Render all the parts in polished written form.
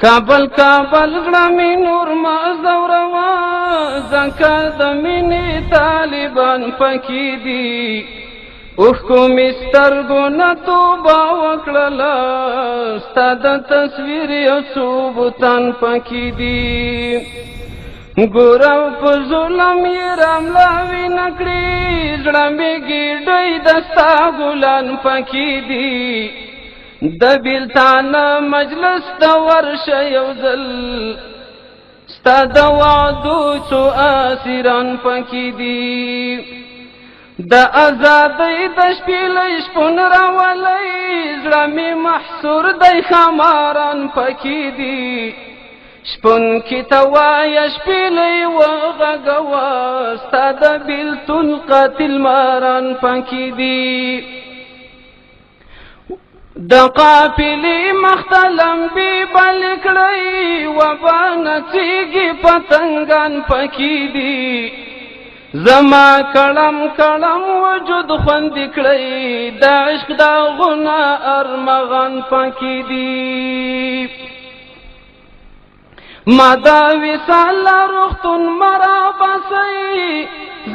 کابل کابل غړمې نور ما زوروا ځکه د مینې طالبان پکې دي اوښکو مې سترګو نه توبه وکړله ستا د تصویر یو څو بوتان پکې دي ګوره په ظلم یې راملاوې نه کړې زړه مې ګېډۍ د ستا ګلان پکې دي د بیلتانه مجلس ته ورشه یو ځل ستا د وعدو څو اسیران پکې دي د ازادۍ د شپېلۍ شپون راولی زړه مې محصور دی ښاماران پکې دي شپون کې ته وایه شپېلۍ وغږوه ستا د بیلتون قاتل ماران پکې دي د قافلې مخته لمبې بل کړئ وبا نڅېږي پتنګان پکې دي زما کړم کړم وجود خوندې کړئ د عشق داغونه ارمغان پکې دي ما دا وصال روغتون مرابسئ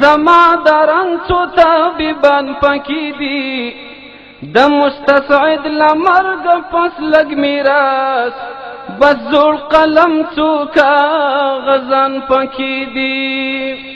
زما درنڅو طبیبان پکې دي د مستصعد لمرګ پس لګ میراث بس زوړ قلم څو کاغذان پکې دي